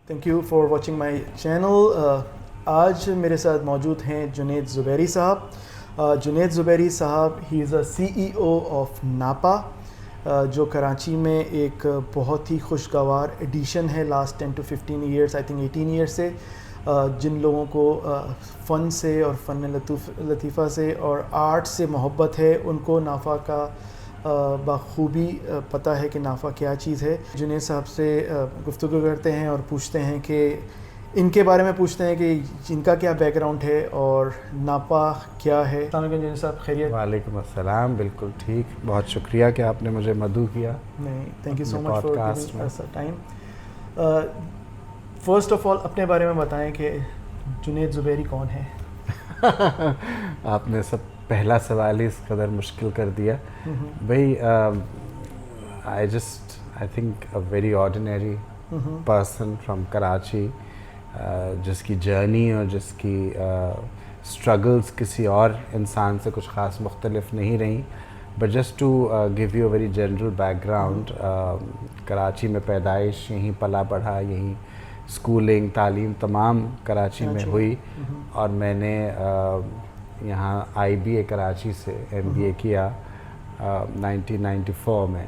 Thank you for watching my channel. آج میرے ساتھ موجود ہیں جنید زبیری صاحب. جنید زبیری صاحب ہی از اے CEO آف ناپا, جو کراچی میں ایک بہت ہی خوشگوار ایڈیشن ہے last 10 to 15 years, I think 18 years سے. جن لوگوں کو فن سے اور فن لطیفہ سے اور آرٹ سے محبت ہے, ان کو نافا کا بخوبی پتہ ہے کہ نافا کیا چیز ہے. جنید صاحب سے گفتگو کرتے ہیں اور پوچھتے ہیں کہ ان کے بارے میں پوچھتے ہیں کہ ان کا کیا بیک گراؤنڈ ہے اور ناپا کیا ہے. السلام علیکم جنید صاحب, خیریت؟ وعلیکم السلام, بالکل ٹھیک. بہت شکریہ کہ آپ نے مجھے مدعو کیا. نہیں, thank you so much for cost میں ٹائم. فرسٹ آف آل اپنے بارے میں بتائیں کہ جنید زبیری کون ہے؟ آپ نے سب پہلا سوال ہی اس قدر مشکل کر دیا. بھائی I think a very ordinary person from Karachi, جس کی جرنی اور جس کی اسٹرگلس کسی اور انسان سے کچھ خاص مختلف نہیں رہیں. But just to give you a very general background, Karachi میں پیدائش, یہیں پلا بڑھا, یہیں اسکولنگ تعلیم تمام کراچی میں ہوئی. اور میں نے یہاں IBA کراچی سے MBA کیا 1994 میں.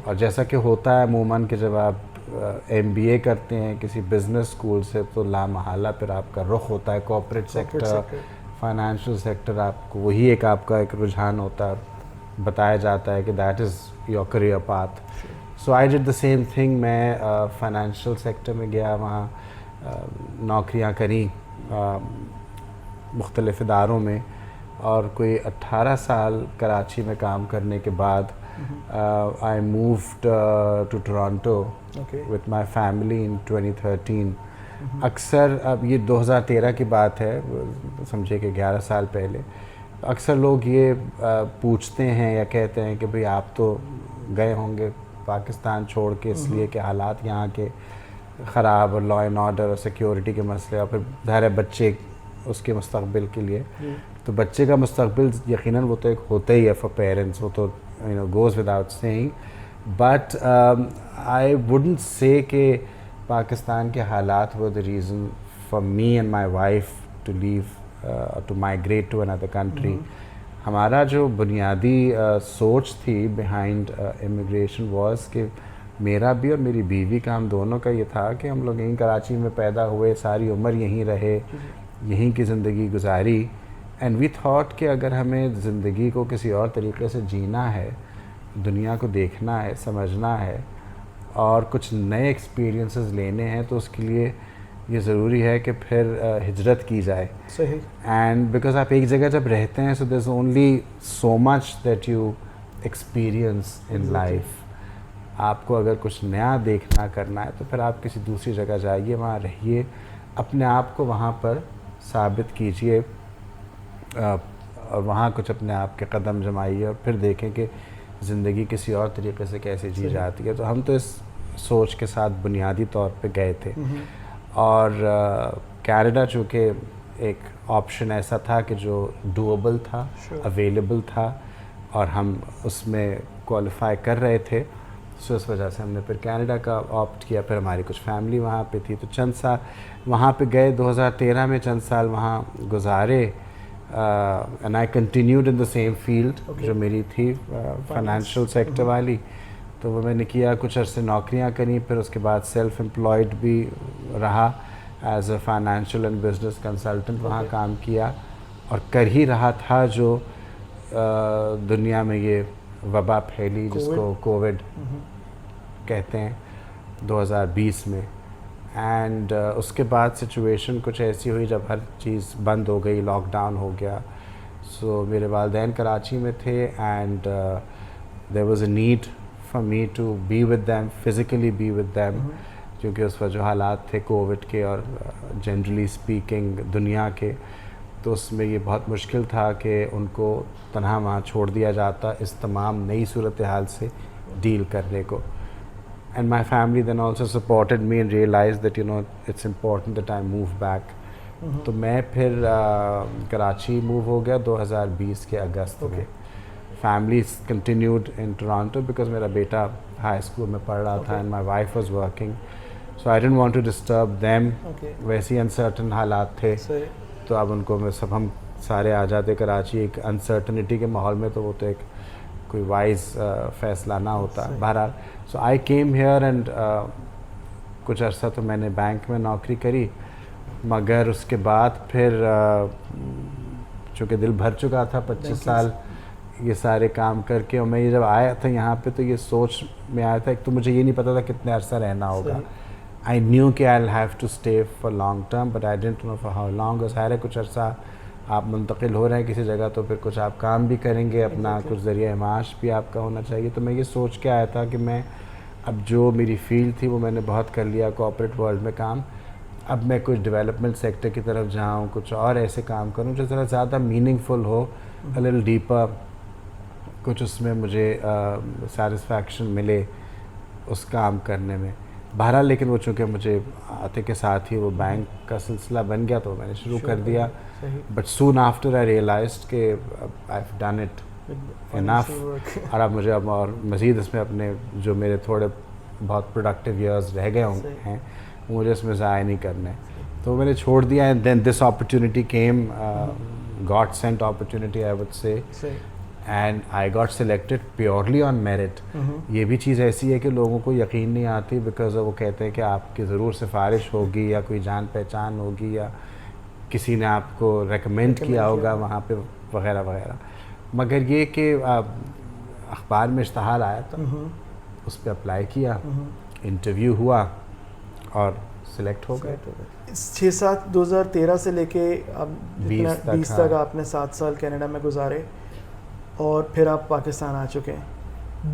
اور جیسا کہ ہوتا ہے عموماً کہ جب آپ MBA کرتے ہیں کسی بزنس اسکول سے تو لامحالہ پھر آپ کا رخ ہوتا ہے کارپوریٹ سیکٹر, فائنینشیل سیکٹر. آپ کو وہی آپ کا ایک رجحان ہوتا ہے, بتایا جاتا ہے کہ that is your career path. So I did the same thing. میں فائنینشیل سیکٹر میں گیا, وہاں نوکریاں کریں مختلف اداروں میں, اور کوئی 18 سال کراچی میں کام کرنے کے بعد I moved to Toronto with my family in 2013. اکثر اب یہ 2013 کی بات ہے, سمجھے کہ 11 سال پہلے. اکثر لوگ یہ پوچھتے ہیں یا کہتے ہیں کہ بھئی آپ تو گئے ہوں گے پاکستان چھوڑ کے اس لیے کہ حالات یہاں کے خراب, اور لا اینڈ آرڈر اور سیکیورٹی کے مسئلے, اور پھر ظاہر ہے بچے اس کے مستقبل کے لیے. تو بچے کا مستقبل یقیناً وہ تو ایک ہوتا ہی ہے فار پیرنٹس, وہ تو goes without saying. But I wouldn't say کہ پاکستان کے حالات were the reason for me and my wife to leave, to migrate to another country. ہمارا جو بنیادی سوچ تھی behind immigration was کہ میرا بھی اور میری بیوی کا, ہم دونوں کا یہ تھا کہ ہم لوگ یہیں کراچی میں پیدا ہوئے, ساری عمر یہیں رہے, یہیں کی زندگی گزاری. اینڈ وی تھاٹ کہ اگر ہمیں زندگی کو کسی اور طریقے سے جینا ہے, دنیا کو دیکھنا ہے, سمجھنا ہے, اور کچھ نئے ایکسپیرینسز لینے ہیں, تو اس کے لیے یہ ضروری ہے کہ پھر ہجرت کی جائے. صحیح. اینڈ بیکاز آپ ایک جگہ جب رہتے ہیں, so there is only so much that you experience in life. آپ کو اگر کچھ نیا دیکھنا کرنا ہے تو پھر آپ کسی دوسری جگہ جائیے, وہاں رہیے, اپنے آپ کو وہاں پر ثابت کیجئے, اور وہاں کچھ اپنے آپ کے قدم جمائیے, اور پھر دیکھیں کہ زندگی کسی اور طریقے سے کیسے جی جاتی ہے. تو ہم تو اس سوچ کے ساتھ بنیادی طور پہ گئے تھے. اور کینیڈا چونکہ ایک آپشن ایسا تھا کہ جو ڈویبل تھا, اویلیبل تھا, اور ہم اس میں کوالیفائی کر رہے تھے, سو اس وجہ سے ہم نے پھر کینیڈا کا آپٹ کیا. پھر ہماری کچھ فیملی وہاں پہ تھی, تو چند سال وہاں پہ گئے. 2013 میں چند سال وہاں گزارے. And I continued in the same field جو میری تھی فائنینشیل سیکٹر والی. تو وہ میں نے کیا, کچھ عرصے نوکریاں کریں, پھر اس کے بعد سیلف امپلائڈ بھی رہا as a financial and business consultant. وہاں کام کیا اور کر ہی رہا تھا جو دنیا میں یہ وبا پھیلی جس کو کووڈ کہتے ہیں 2020 میں. اینڈ اس کے بعد سچویشن کچھ ایسی ہوئی جب ہر چیز بند ہو گئی, لاک ڈاؤن ہو گیا. سو میرے والدین کراچی میں تھے, and there was a need for me to be with them, physically be with them, کیونکہ اس وقت جو حالات تھے کووڈ کے اور جنرلی اسپیکنگ دنیا کے, تو اس میں یہ بہت مشکل تھا کہ ان کو تنہا وہاں چھوڑ دیا جاتا اس تمام نئی صورتحال سے ڈیل کرنے کو. And my family then also supported me and realized that it's important that I move back. تو میں پھر کراچی موو ہو گیا 2020 کے اگست میں. Family continued in Toronto because میرا بیٹا ہائی اسکول میں پڑھ رہا تھا, and my wife was working. So I didn't want to disturb them. Okay. वैसे ही अनसर्टन हालात थे, सही. तो अब उनको मैं सब हम सारे आ जाते कराची एक अनसर्टनिटी के माहौल में, तो वो तो एक कोई वाइज फैसला ना होता. सही. बहरहाल सो आई केम हियर एंड कुछ अर्सा तो मैंने बैंक में नौकरी करी, मगर उसके बाद फिर चूँकि दिल भर चुका था 25 साल ये सारे काम करके, और मैं ये जब आया था यहाँ पे तो ये सोच में आया था, एक तो मुझे ये नहीं पता था कितने अरसा रहना होगा. आई न्यू कि I will have to stay for long term, but I didn't know for how long. और सारे कुछ अरसा आप मुंतकिल हो रहे हैं किसी जगह, तो फिर कुछ आप काम भी करेंगे, अपना कुछ ज़रिया माश भी आपका होना चाहिए. तो मैं ये सोच के आया था कि मैं अब जो मेरी फील्ड थी वो मैंने बहुत कर लिया कॉर्पोरेट वर्ल्ड में काम, अब मैं कुछ डेवलपमेंट सेक्टर की तरफ जाऊँ, कुछ और ऐसे काम करूँ जो ज़रा ज़्यादा मीनिंगफुल हो, अ लिटिल डीपर, कुछ उसमें मुझे सेटिस्फैक्शन मिले उस काम करने में. बहरहाल लेकिन वो चूँकि मुझे आते के साथ ही वो बैंक का सिलसिला बन गया, तो मैंने शुरू कर दिया. But soon after I realised कि I have done it enough, और अब मुझे अब और मज़ीद इसमें अपने जो मेरे थोड़े बहुत प्रोडक्टिव ईयर्स रह गए हैं वो मुझे इसमें ज़ाया नहीं करने. तो मैंने छोड़ दिया. And then this opportunity came, God sent opportunity I would say, and I got selected purely on merit. ये भी चीज़ ऐसी है कि लोगों को यकीन नहीं आती, बिकॉज वो कहते हैं कि आपकी ज़रूर सिफारिश होगी या कोई जान पहचान होगी या किसी ने आपको रेकमेंड किया होगा वहाँ पे वगैरह वगैरह. मगर ये कि अखबार में इश्तहार आया था, उस पर अप्लाई किया, इंटरव्यू हुआ और सिलेक्ट हो गए. 6-7 2013 से लेके अब 20 तक आपने 7 साल कनाडा में गुजारे, और फिर आप पाकिस्तान आ चुके हैं.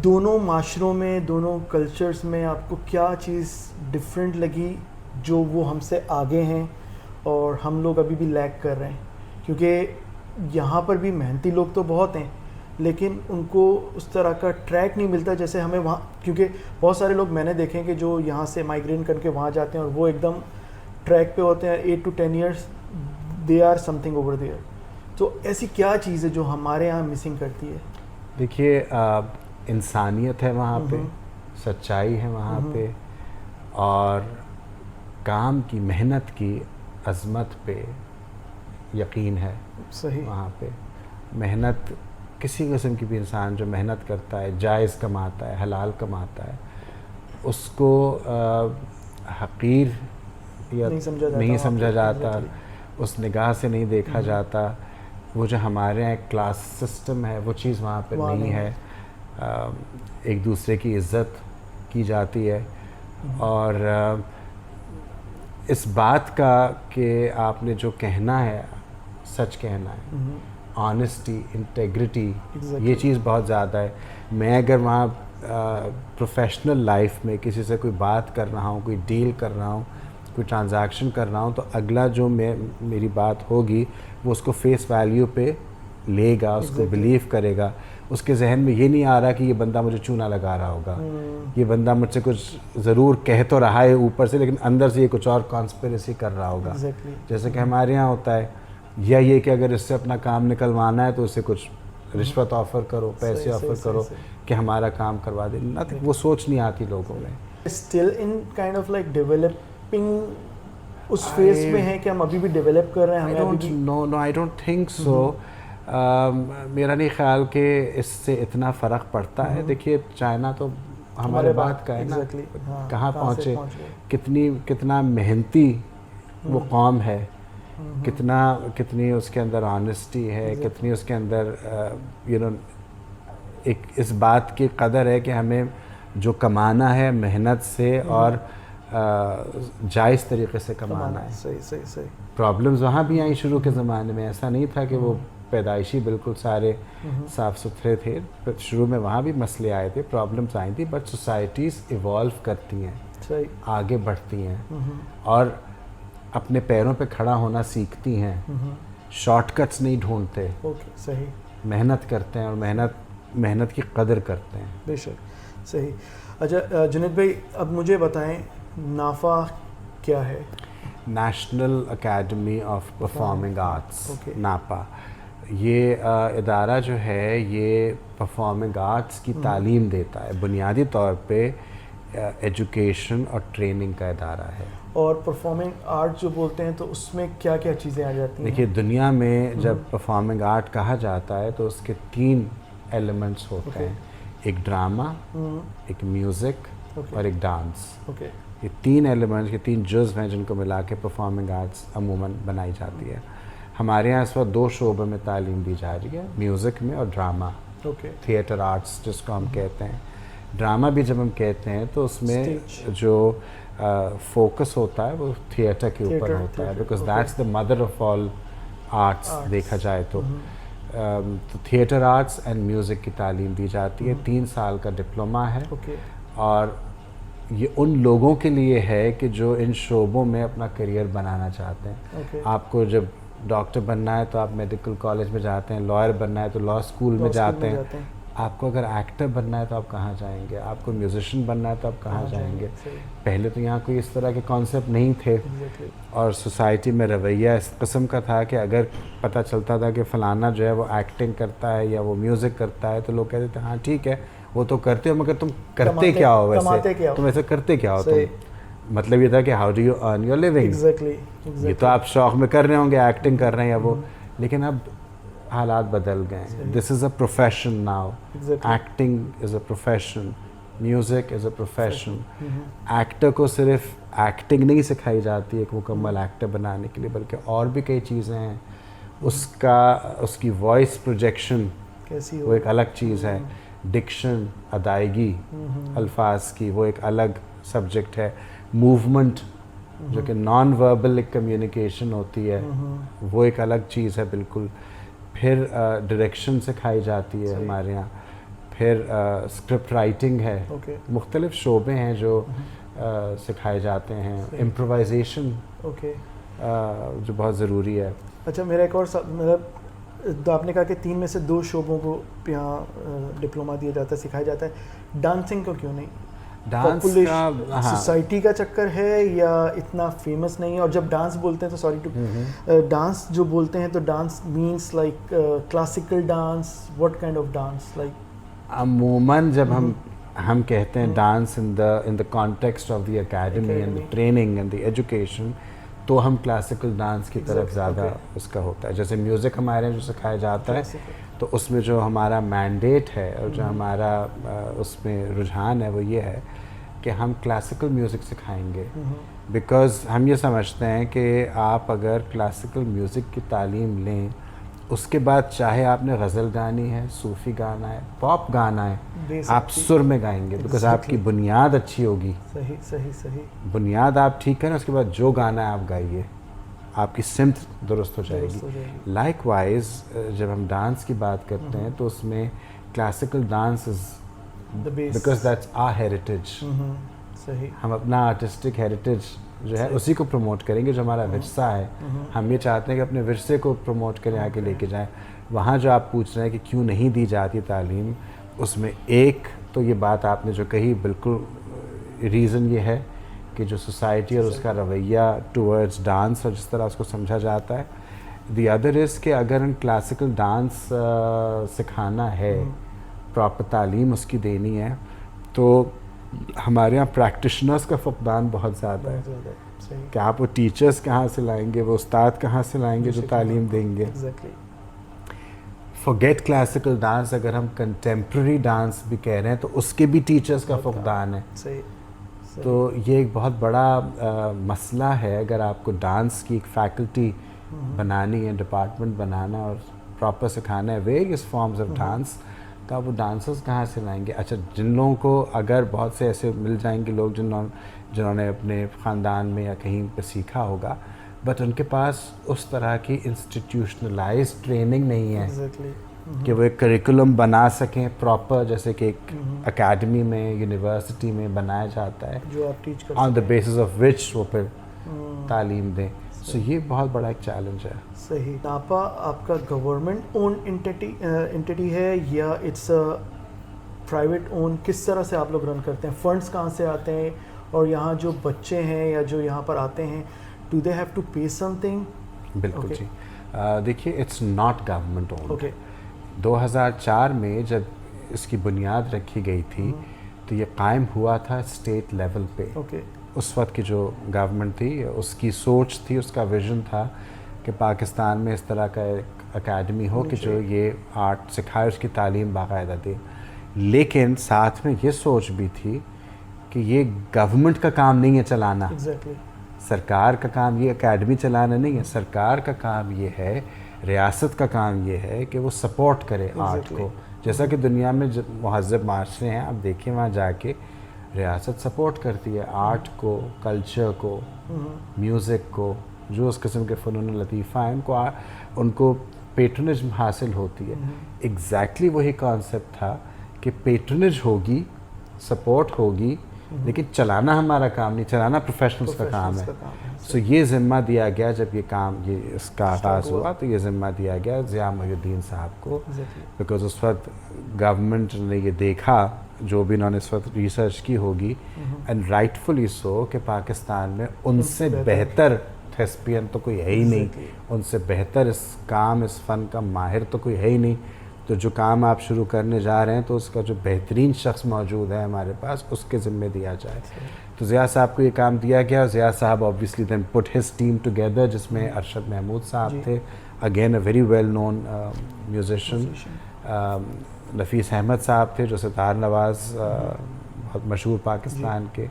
दोनों माशरों में, दोनों कल्चर्स में आपको क्या चीज़ डिफरेंट लगी जो वो हमसे आगे हैं और हम लोग अभी भी लैग कर रहे हैं? क्योंकि यहाँ पर भी मेहनती लोग तो बहुत हैं, लेकिन उनको उस तरह का ट्रैक नहीं मिलता जैसे हमें वहाँ. क्योंकि बहुत सारे लोग मैंने देखे हैं कि जो यहाँ से माइग्रेट करके वहाँ जाते हैं और वो एकदम ट्रैक पे होते हैं. 8 to 10 years they are something over there. तो ऐसी क्या चीज़ है जो हमारे यहाँ मिसिंग करती है? देखिए, इंसानियत है वहाँ पे, सच्चाई है वहाँ पे, और काम की, मेहनत की अज़मत पे यकीन है. सही. वहाँ पे मेहनत, किसी किस्म की भी इंसान जो मेहनत करता है, जायज़ कमाता है, हलाल कमाता है, उसको हक़ीर या नहीं समझा जाता, उस निगाह से नहीं देखा जाता. वो जो हमारे यहाँ एक क्लास सिस्टम है वो चीज़ वहाँ पर नहीं है. एक दूसरे की इज़्ज़त की जाती है. और इस बात का कि आपने जो कहना है सच कहना है, ऑनेस्टी, इंटेग्रिटी, ये चीज़ बहुत ज़्यादा है. मैं अगर वहाँ प्रोफेशनल लाइफ में किसी से कोई बात कर रहा हूँ, कोई डील कर रहा हूँ, कोई ट्रांजैक्शन कर रहा हूँ, तो अगला जो मेरी बात होगी वो उसको फेस वैल्यू पे लेगा, उसको बिलीव करेगा. उसके जहन में ये नहीं आ रहा कि ये बंदा मुझे चूना लगा रहा होगा, ये बंदा मुझसे कुछ ज़रूर कह तो रहा है ऊपर से, लेकिन अंदर से ये कुछ और कॉन्स्पिरेसी कर रहा होगा. जैसे कि हमारे यहाँ होता है, या ये कि अगर इससे अपना काम निकलवाना है तो उससे कुछ रिश्वत ऑफ़र करो, पैसे ऑफ़र करो कि हमारा काम करवा दे. ना, वो सोच नहीं आती लोगों में. Still in kind of like developing उस फेज में है कि हम अभी भी डेवलप कर रहे हैं. No, I don't think so. मेरा नहीं ख्याल कि इससे इतना फ़र्क पड़ता है. देखिए, चाइना तो हमारे बात का है ना, कहाँ पहुँचे, कितना मेहनती वो कौम है, कितनी उसके अंदर ऑनेस्टी है, कितनी उसके अंदर एक इस बात की कदर है कि हमें जो कमाना है मेहनत से और जायज़ तरीक़े से कमाना है. सही. प्रॉब्लम्स वहाँ भी आई शुरू के ज़माने में. ऐसा नहीं था कि वो पैदाइशी बिल्कुल सारे साफ़ सुथरे थे. शुरू में वहाँ भी मसले आए थे, प्रॉब्लम्स आई थी. बट सोसाइटीज़ इवॉल्व करती हैं, आगे बढ़ती हैं और अपने पैरों पे खड़ा होना सीखती हैं. शॉर्टकट्स नहीं ढूंढते. सही. मेहनत करते हैं और मेहनत की कदर करते हैं. बेशक. सही. अच्छा जुनैद भाई, अब मुझे बताएं, नाफा क्या है? National academy of performing arts, नापा. ये इदारा जो है ये परफॉर्मिंग आर्ट्स की तालीम देता है. बुनियादी तौर पे एजुकेशन और ट्रेनिंग का इदारा है. और परफॉर्मिंग आर्ट जो बोलते हैं तो उसमें क्या क्या चीज़ें आ जाती हैं? देखिए दुनिया में जब परफॉर्मिंग आर्ट कहा जाता है तो उसके 3 एलिमेंट्स होते हैं. एक ड्रामा, एक म्यूज़िक और एक डांस. ये 3 एलिमेंट्स, ये 3 जुज़्व हैं जिनको मिला के परफॉर्मिंग आर्ट्स अमूमन बनाई जाती है. हमारे यहाँ इस वक्त 2 शोबों में तालीम दी जा रही है, म्यूज़िक में और ड्रामा, थिएटर आर्ट्स जिसको हम कहते हैं. ड्रामा भी जब हम कहते हैं तो उसमें जो फोकस होता है वो थिएटर के ऊपर होता है, because that's the mother of all arts देखा जाए तो. तो थिएटर आर्ट्स एंड म्यूज़िक की तालीम दी जाती है. 3 साल का डिप्लोमा है. और ये उन लोगों के लिए है कि जो इन शोबों में अपना करियर बनाना चाहते हैं. आपको जब डॉक्टर बनना है तो आप मेडिकल कॉलेज में जाते हैं, लॉयर बनना है तो लॉ स्कूल में जाते हैं. आपको अगर एक्टर बनना है तो आप कहाँ जाएंगे, आपको म्यूजिशियन बनना है तो आप कहाँ जाएंगे. पहले तो यहाँ कोई इस तरह के कॉन्सेप्ट नहीं थे. और सोसाइटी में रवैया इस किस्म का था कि अगर पता चलता था कि फ़लाना जो है वो एक्टिंग करता है या वो म्यूज़िक करता है तो लोग कहते थे हाँ ठीक है वो तो करते हो, मगर तुम करते क्या हो वैसे, तुम ऐसे करते क्या हो तुम. मतलब ये था कि how do you earn your living. ये तो आप शौक में कर रहे होंगे, एक्टिंग कर रहे हैं या वो. लेकिन अब हालात बदल गए. This is a profession now. Acting is a profession, music is a profession. Actor को सिर्फ एक्टिंग नहीं सिखाई जाती है एक मुकम्मल एक्टर बनाने के लिए, बल्कि और भी कई चीज़ें हैं. उसकी वॉइस प्रोजेक्शन वो एक अलग चीज़ है. डिक्शन, अदायगी अल्फाज की, वो एक अलग सब्जेक्ट है. मूवमेंट जो कि नॉन वर्बल एक कम्युनिकेशन होती है, वो एक अलग चीज़ है बिल्कुल. फिर डायरेक्शन सिखाई जाती है हमारे यहाँ. फिर स्क्रिप्ट राइटिंग है. मुख्तलिफ शोबे हैं जो सिखाए जाते हैं. इम्प्रोवाइजेशन जो बहुत ज़रूरी है. अच्छा, मेरा एक और मतलब आपने कहा कि 3 में से 2 शोबों को यहाँ डिप्लोमा दिया जाता है, सिखाया जाता है. डांसिंग को क्यों नहीं? डांस का सोसाइटी का चक्कर है या इतना फेमस नहीं है? और जब डांस बोलते हैं तो सॉरी टू डांस जो बोलते हैं तो dance means like classical dance, what kind of dance like? अमूमन जब हम कहते हैं dance in the context of the academy and the training and the education, तो हम क्लासिकल डांस की तरफ ज़्यादा उसका होता है. जैसे म्यूज़िक हमारे यहाँ जो सिखाया जाता है तो उसमें जो हमारा मैंडेट है और जो हमारा उसमें रुझान है वो ये है कि हम क्लासिकल म्यूज़िक सिखाएंगे. बिकॉज़ हम ये समझते हैं कि आप अगर क्लासिकल म्यूज़िक की तालीम लें, उसके बाद चाहे आपने गज़ल गानी है, सूफ़ी गाना है, पॉप गाना है, आप सुर में गाएंगे. बिकॉज़ आपकी बुनियाद अच्छी होगी. सही. बुनियाद आप ठीक करें, उसके बाद जो गाना है आप गाइए, आपकी सिमत दुरुस्त हो जाएगी. लाइकवाइज जब हम डांस की बात करते हैं तो उसमें classical dance is because that's our heritage. हम अपना आर्टिस्टिक हेरिटेज जो है उसी को प्रमोट करेंगे जो हमारा विरसा है. हम ये चाहते हैं कि अपने विरसे को प्रमोट करें, आगे लेके जाएं. वहाँ जो आप पूछ रहे हैं कि क्यों नहीं दी जाती तालीम, उसमें एक तो ये बात आपने जो कही बिल्कुल रीज़न ये है कि जो सोसाइटी और उसका रवैया टूवर्ड्स डांस और जिस तरह उसको समझा जाता है. दी अदर इज़ कि अगर हम क्लासिकल डांस सिखाना है, प्रॉपर तालीम उसकी देनी है, तो हमारे यहाँ प्रैक्टिशनर्स का फक़दान बहुत ज़्यादा है. कि आप वो टीचर्स कहाँ से लाएंगे, वो उस्ताद कहाँ से लाएंगे जो तालीम देंगे. फॉरगेट क्लासिकल डांस, अगर हम कंटेम्प्रेरी डांस भी कह रहे हैं तो उसके भी टीचर्स का फक़दान है. तो ये एक बहुत बड़ा मसला है. अगर आपको डांस की एक फैकल्टी बनानी है, डिपार्टमेंट बनाना और प्रॉपर सिखाना है वेरियस फॉर्म्स ऑफ डांस, तो आप वो डांसर्स कहाँ से लाएंगे? अच्छा, जिन लोगों को अगर बहुत से ऐसे मिल जाएंगे लोग जिन्होंने अपने ख़ानदान में या कहीं पे सीखा होगा, बट उनके पास उस तरह की इंस्टीट्यूशनलाइज ट्रेनिंग नहीं है कि वो एक करिकुलम बना सकें प्रॉपर, जैसे कि एक एकेडमी में, यूनिवर्सिटी में बनाया जाता है, जो आप टीच कर on the basis of which वो फिर तालीम दें. सो ये बहुत बड़ा एक चैलेंज है. सही. नापा आपका गवर्नमेंट ओन एंटिटी है या इट्स प्राइवेट ओन? किस तरह से आप लोग रन करते हैं? फंड्स कहाँ से आते हैं? और यहाँ जो बच्चे हैं या जो यहाँ पर आते हैं, डू दे हैव टू पे समथिंग? बिल्कुल जी. देखिए, इट्स नॉट गवर्नमेंट ओन. 2004 में जब इसकी बुनियाद रखी गई थी تو یہ قائم ہوا تھا اسٹیٹ لیول پہ. اوکے. اس وقت کی جو گورنمنٹ تھی اس کی سوچ تھی, اس کا ویژن تھا کہ پاکستان میں اس طرح کا ایک اکیڈمی ہو کہ جو یہ آرٹ سکھائے, اس کی تعلیم باقاعدہ دے. لیکن ساتھ میں یہ سوچ بھی تھی کہ یہ گورنمنٹ کا کام نہیں ہے چلانا, سرکار کا کام یہ اکیڈمی چلانا نہیں ہے. سرکار کا کام یہ ہے, ریاست کا کام یہ ہے کہ وہ سپورٹ کرے آرٹ کو. جیسا کہ دنیا میں مہذب معاشرے ہیں, آپ دیکھیں وہاں جا کے ریاست سپورٹ کرتی ہے آرٹ کو, کلچر کو, میوزک کو, جو اس قسم کے فنون لطیفہ ہیں ان کو پیٹرنیج حاصل ہوتی ہے. ایگزیکٹلی وہی کانسیپٹ تھا کہ پیٹرنیج ہوگی, سپورٹ ہوگی, لیکن چلانا ہمارا کام نہیں, چلانا پروفیشنلز کا کام ہے. سو یہ ذمہ دیا گیا جب یہ اس کا آغاز ہوا, تو یہ ذمہ دیا گیا ضیاء محی الدین صاحب کو, بیکاز اس وقت گورنمنٹ نے یہ دیکھا, جو بھی انہوں نے اس وقت ریسرچ کی ہوگی, اینڈ رائٹفلی سو, کہ پاکستان میں ان سے بہتر تھیسپین تو کوئی ہے ہی نہیں, ان سے بہتر اس فن کا ماہر تو کوئی ہے ہی نہیں. تو جو کام آپ شروع کرنے جا رہے ہیں تو اس کا جو بہترین شخص موجود ہے ہمارے پاس, اس کے ذمے دیا جائے. تو ضیاء صاحب کو یہ کام دیا گیا. ضیاء صاحب obviously then put his team together, جس میں ارشد محمود صاحب تھے, again a very well known musician. نفیس احمد صاحب تھے جو ستار نواز, بہت مشہور پاکستان کے.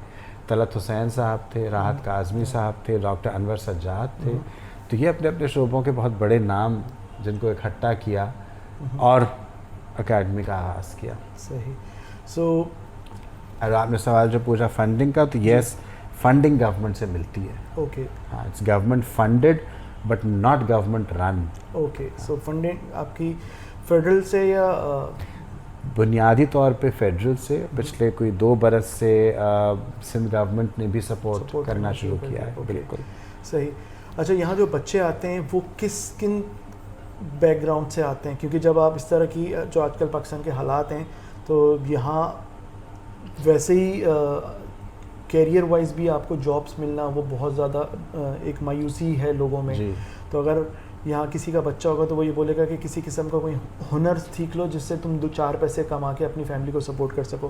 طلعت حسین صاحب تھے, راحت کاظمی صاحب تھے, ڈاکٹر انور سجاد تھے. تو یہ اپنے اپنے شعبوں کے بہت بڑے نام جن کو اکٹھا کیا اور اکیڈمی کا آغاز کیا. صحیح. سو اور آپ نے سوال جو پوچھا فنڈنگ کا, تو یس, فنڈنگ گورنمنٹ سے ملتی ہے. اوکے. ہاں, it's government funded but not government run. Okay. So funding آپ کی فیڈرل سے یا بنیادی طور پہ فیڈرل سے, پچھلے کوئی 2 برس سے سندھ گورنمنٹ نے بھی سپورٹ کرنا شروع کیا ہے. بالکل صحیح. اچھا, یہاں جو بچے آتے ہیں وہ کن بیک گراؤنڈ سے آتے ہیں؟ کیونکہ جب آپ اس طرح کی جو آج کل پاکستان کے حالات ہیں, تو یہاں ویسے ہی کیریئر وائز بھی آپ کو جابس ملنا وہ بہت زیادہ ایک مایوسی ہے لوگوں میں. تو اگر یہاں کسی کا بچہ ہوگا تو وہ یہ بولے گا کہ کسی قسم کا کوئی ہنر سیکھ لو جس سے تم 2-4 پیسے کما کے اپنی فیملی کو سپورٹ کر سکو.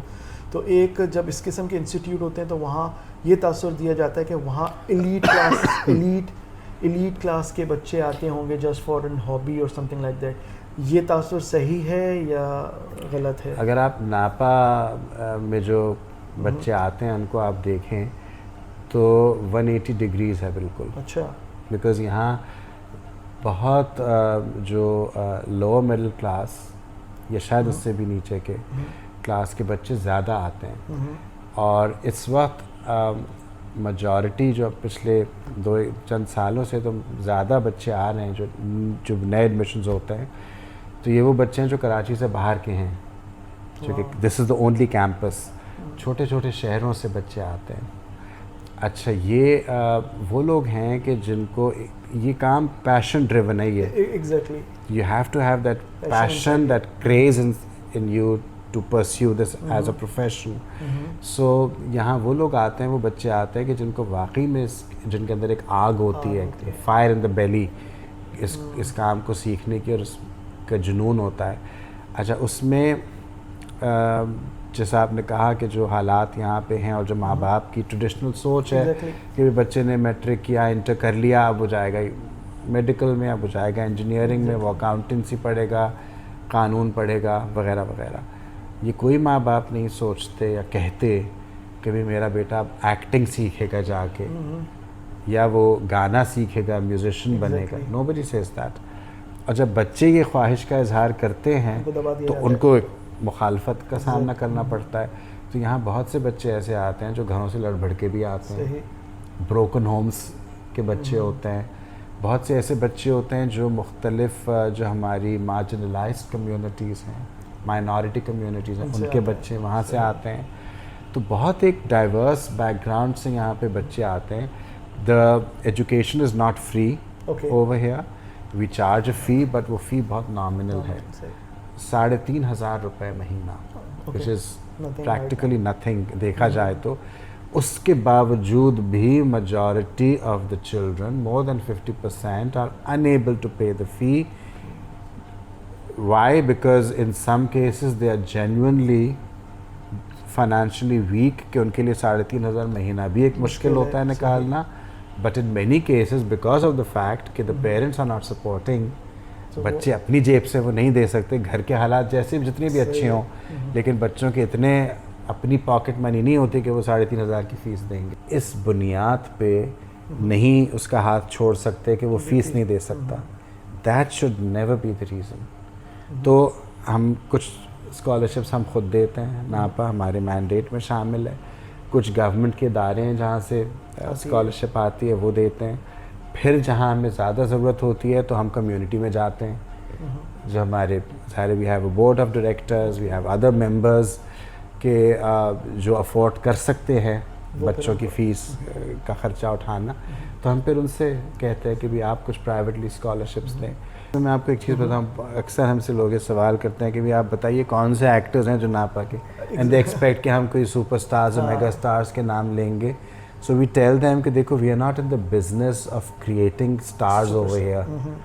تو ایک جب اس قسم کے انسٹیٹیوٹ ہوتے ہیں تو وہاں یہ تاثر دیا جاتا ہے کہ وہاں ایلیٹ کلاس کے بچے آتے ہوں گے جسٹ فار این ہابی اور سم تھنگ لائک دیٹ. یہ تاثر صحیح ہے یا غلط ہے؟ اگر آپ ناپا میں جو بچے آتے ہیں ان کو آپ دیکھیں تو 180 ڈگریز ہے بالکل. اچھا. بیکاز یہاں بہت جو لوور مڈل کلاس یا شاید اس سے بھی نیچے کے کلاس کے بچے زیادہ آتے ہیں. اور اس وقت میجورٹی جو پچھلے چند سالوں سے تو زیادہ بچے آ رہے ہیں جو نئے ایڈمیشنز ہوتے ہیں, تو یہ وہ بچے ہیں جو کراچی سے باہر کے ہیں, کیونکہ دس از دا اونلی کیمپس. چھوٹے چھوٹے شہروں سے بچے آتے ہیں. اچھا, یہ وہ لوگ ہیں کہ جن کو یہ کام پیشن ڈریون ہے. یہ exactly you have to have that passion, that craze in you to perceive this as a profession. So یہاں وہ لوگ آتے ہیں, وہ بچے آتے ہیں کہ جن کو واقعی میں جن کے اندر ایک آگ ہوتی ہے, فائر ان دا بیلی, اس کام کو سیکھنے کی, اور اس کا جنون ہوتا ہے. اچھا, اس میں جیسا آپ نے کہا کہ جو حالات یہاں پہ ہیں اور جو ماں باپ کی ٹریڈیشنل سوچ ہے کہ بچے نے میٹرک کیا, انٹر کر لیا, اب وہ جائے گا میڈیکل میں, اب وہ جائے گا انجینئرنگ میں, وہ اکاؤنٹنسی پڑھے گا, قانون پڑھے گا, وغیرہ وغیرہ. یہ کوئی ماں باپ نہیں سوچتے یا کہتے کہ بھی میرا بیٹا اب ایکٹنگ سیکھے گا جا کے, یا وہ گانا سیکھے گا, میوزیشین بنے گا. Nobody says that. اور جب بچے یہ خواہش کا اظہار کرتے ہیں تو ان کو مخالفت کا سامنا کرنا پڑتا ہے. تو یہاں بہت سے بچے ایسے آتے ہیں جو گھروں سے لڑ بھڑ کے بھی آتے ہیں, بروکن ہومز کے بچے ہوتے ہیں. بہت سے ایسے بچے ہوتے ہیں جو مختلف جو ہماری مارجنلائزڈ کمیونٹیز ہیں, مائنورٹی کمیونٹیز ہیں, ان کے بچے وہاں سے آتے ہیں. تو بہت ایک ڈائیورس بیک گراؤنڈ سے یہاں پہ بچے آتے ہیں. The education is not free over here, we charge a fee, but وہ فی بہت نامنل ہے, 3,500 روپے مہینہ, وچ از پریکٹیکلی نتھنگ دیکھا جائے تو. اس کے باوجود بھی majority of the children, more than 50%, are unable to pay the fee. Why? Because in some cases they are genuinely financially weak कि उनके लिए 3,500 महीना भी एक मुश्किल होता है निकालना. But in many cases because of the fact कि the parents are not supporting, बच्चे अपनी जेब से वो नहीं दे सकते, घर के हालात जैसे भी जितने भी अच्छे हों, लेकिन बच्चों के इतने अपनी पॉकेट मनी नहीं होती कि वो 3,500 की फ़ीस देंगे. इस बुनियाद पे नहीं उसका हाथ छोड़ सकते कि वो फ़ीस नहीं दे सकता. That should never be the reason. तो हम कुछ स्कॉलरशिप्स हम खुद देते हैं, नापा हमारे मैंडेट में शामिल है. कुछ गवर्नमेंट के इदारे हैं जहाँ से स्कॉलरशिप आती है, वो देते हैं. फिर जहाँ हमें ज़्यादा ज़रूरत होती है तो हम कम्युनिटी में जाते हैं. जो हमारे सारे we have a board of directors, we have other members के जो अफोर्ड कर सकते हैं बच्चों की फ़ीस का ख़र्चा उठाना, तो हम फिर उनसे कहते हैं कि भी आप कुछ प्राइवेटली स्कॉलरशिप्स दें. तो मैं आपको एक चीज़ बताऊँ, अक्सर हमसे लोग ये सवाल करते हैं कि भी आप बताइए कौन से एक्टर्स हैं जो नापा के, एंड दे एक्सपेक्ट कि हम कोई सुपर स्टार्स और मेगा स्टार्स के नाम लेंगे. सो वी टेल देम कि देखो we are not in the business of creating stars over here.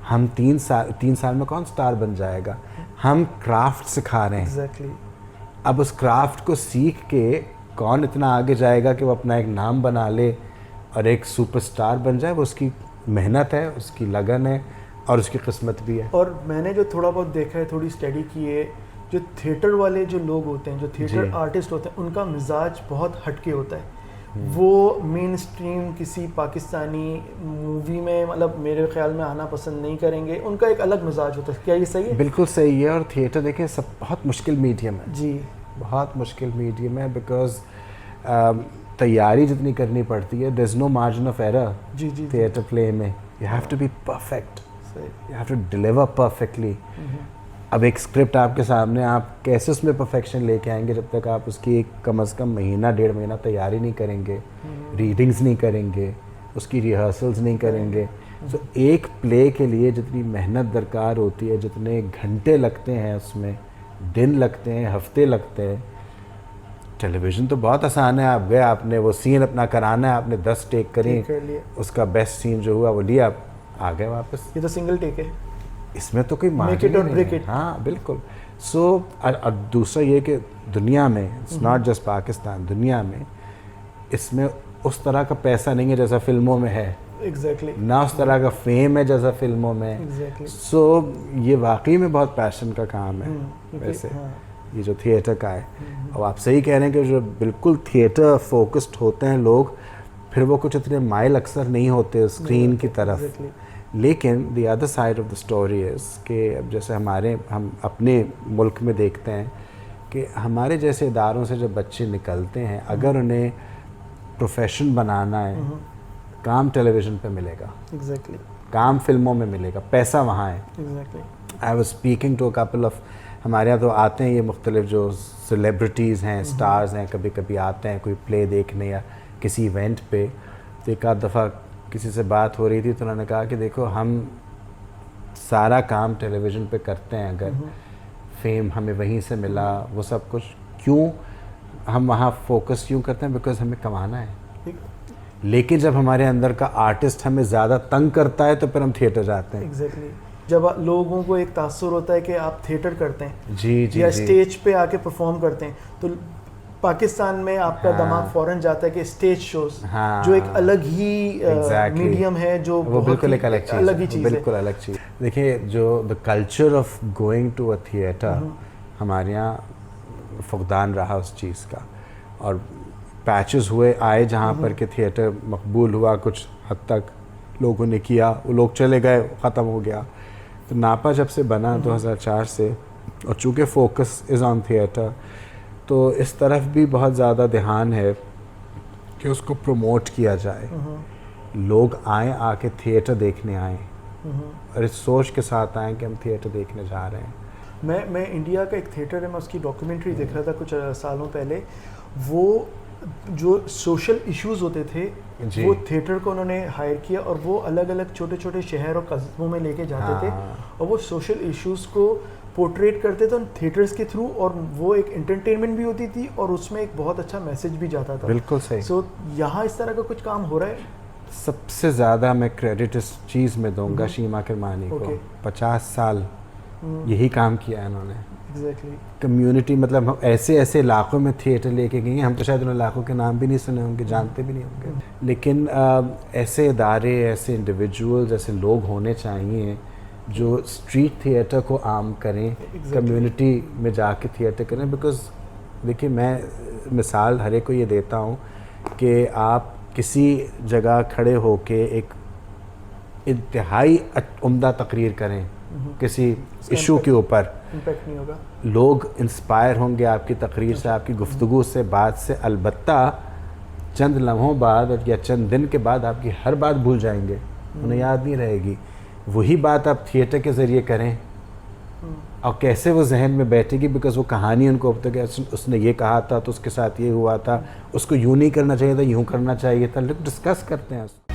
हम 3 साल में कौन स्टार बन जाएगा? हम क्राफ्ट सिखा रहे हैं. Exactly. अब उस क्राफ्ट को सीख के कौन इतना आगे जाएगा कि वो अपना एक नाम बना ले और एक सुपरस्टार बन जाए? वो उसकी मेहनत है, उसकी लगन है और उसकी किस्मत भी है. और मैंने जो थोड़ा बहुत देखा है, थोड़ी स्टडी की है, जो थिएटर वाले जो लोग होते हैं, जो थिएटर आर्टिस्ट होते हैं, उनका मिजाज बहुत हटके होता है. वो मेन स्ट्रीम किसी पाकिस्तानी मूवी में मतलब मेरे ख्याल में आना पसंद नहीं करेंगे. उनका एक अलग मिजाज होता है. क्या ये सही है? बिल्कुल सही है. और थिएटर देखें सब बहुत मुश्किल मीडियम है जी, बहुत मुश्किल मीडियम है. बिकॉज तैयारी जितनी करनी पड़ती है, there is no margin of error. जी जी थिएटर प्ले में you have to be perfect, you have to deliver perfectly. अब एक स्क्रिप्ट आपके सामने, आप कैसे उसमें परफेक्शन लेके आएंगे जब तक आप उसकी एक कम से कम महीना 1.5 महीना तैयारी नहीं करेंगे, रीडिंग्स नहीं करेंगे, उसकी रिहर्सल्स नहीं करेंगे. तो एक प्ले के लिए जितनी मेहनत दरकार होती है, जितने घंटे लगते हैं उसमें, दिन लगते हैं, हफ्ते लगते हैं. टेलीविज़न तो बहुत आसान है. आप गए, आपने वो सीन अपना कराना है, आपने 10 टेक करें, उसका बेस्ट सीन जो हुआ वो लिया, आप आ गए वापस. ये तो सिंगल टेक है. इसमें तो कोई मार्जिन नहीं है. हाँ बिल्कुल. सो और दूसरा ये कि दुनिया में, इट्स नॉट जस्ट पाकिस्तान, दुनिया में इसमें उस तरह का पैसा नहीं है जैसा फिल्मों में है. एग्जैक्टली. ना उस तरह का फेम है जैसा फिल्मों में. एग्जैक्टली. सो ये वाकई में बहुत पैशन का काम है. वैसे ये जो थिएटर का है, अब आप सही कह रहे हैं कि जो बिल्कुल थिएटर फोकस्ड होते हैं लोग, फिर वो कुछ इतने माइल अक्सर नहीं होते स्क्रीन की तरफ. लेकिन the other side of the story is कि अब जैसे हम अपने मुल्क में देखते हैं कि हमारे जैसे इदारों से जब बच्चे निकलते हैं, अगर उन्हें प्रोफेशन बनाना है, काम टेलीविज़न पे मिलेगा. एग्जैक्टली. काम फिल्मों में मिलेगा, पैसा वहाँ है. Exactly. I was speaking to a couple of, हमारे यहाँ तो आते हैं ये मुख्तलिफ जो सेलिब्रिटीज़ हैं, स्टार्स हैं, कभी कभी आते हैं कोई प्ले देखने या किसी इवेंट पे. तो एक आध दफ़ा किसी से बात हो रही थी तो उन्होंने कहा कि देखो हम सारा काम टेलीविज़न पे करते हैं, अगर फेम हमें वहीं से मिला, वो सब कुछ, क्यों हम वहाँ फोकस क्यों करते हैं? बिकॉज हमें कमाना है. लेकिन जब हमारे अंदर का आर्टिस्ट हमें ज़्यादा तंग करता है तो फिर हम थिएटर जाते हैं. एग्जैक्टली. जब लोगों को एक तासुर होता है कि आप थिएटर करते हैं जी जी या स्टेज पे आके परफॉर्म करते हैं, तो पाकिस्तान में आपका दिमाग फौरन जाता है कि स्टेज शोज, जो एक अलग ही मीडियम है, जो वो बिल्कुल एक अलग चीज़ है. बिल्कुल अलग चीज़. देखिए जो the culture of going to a theatre हमारे यहाँ फुकदान रहा उस चीज़ का. और पैचेस हुए आए जहाँ पर कि थिएटर मकबूल हुआ, कुछ हद तक लोगों ने किया, वो लोग चले गए, ख़त्म हो गया. तो नापा जब से बना 2004 से, और चूँकि फोकस इज़ ऑन थिएटर, तो इस तरफ भी बहुत ज़्यादा ध्यान है कि उसको प्रमोट किया जाए, लोग आएँ, आके थिएटर देखने आएँ और इस सोच के साथ आएँ कि हम थिएटर देखने जा रहे हैं. मैं इंडिया का एक थिएटर है, मैं उसकी डॉक्यूमेंट्री देख रहा था कुछ सालों पहले. वो जो सोशल इश्यूज होते थे, वो थिएटर को उन्होंने हायर किया और वो अलग अलग छोटे छोटे शहर और कस्बों में लेके जाते थे और वो सोशल इश्यूज को पोर्ट्रेट करते थे थिएटर्स के थ्रू, और वो एक एंटरटेनमेंट भी होती थी और उसमें एक बहुत अच्छा मैसेज भी जाता था. बिल्कुल सही. सो यहाँ इस तरह का कुछ काम हो रहा है. सबसे ज़्यादा मैं क्रेडिट इस चीज़ में दूंगा शीमा किरमानी को. 50 साल यही काम किया है इन्होंने. ایگزیکٹلی. کمیونٹی مطلب ہم ایسے ایسے علاقوں میں تھیٹر لے کے گئے ہیں، ہم تو شاید ان علاقوں کے نام بھی نہیں سنے ہوں گے، جانتے بھی نہیں ہوں گے، لیکن ایسے ادارے، ایسے انڈیویجولز، ایسے لوگ ہونے چاہیے جو اسٹریٹ تھیٹر کو عام کریں، کمیونٹی میں جا کے تھیٹر کریں. بیکاز دیکھیے میں مثال ہر ایک کو یہ دیتا ہوں کہ آپ کسی جگہ کھڑے ہو کے ایک انتہائی عمدہ تقریر کریں کسی ایشو کے اوپر، امپیکٹ نہیں ہوگا. لوگ انسپائر ہوں گے آپ کی تقریر سے، آپ کی گفتگو سے، بات سے. البتہ چند لمحوں بعد یا چند دن کے بعد آپ کی ہر بات بھول جائیں گے، انہیں یاد نہیں رہے گی. وہی بات آپ تھیٹر کے ذریعے کریں اور کیسے وہ ذہن میں بیٹھے گی، بیکاز وہ کہانی ان کو اب تک اس نے یہ کہا تھا تو اس کے ساتھ یہ ہوا تھا، اس کو یوں نہیں کرنا چاہیے تھا، یوں کرنا چاہیے تھا. لوگ ڈسکس کرتے ہیں اس کو.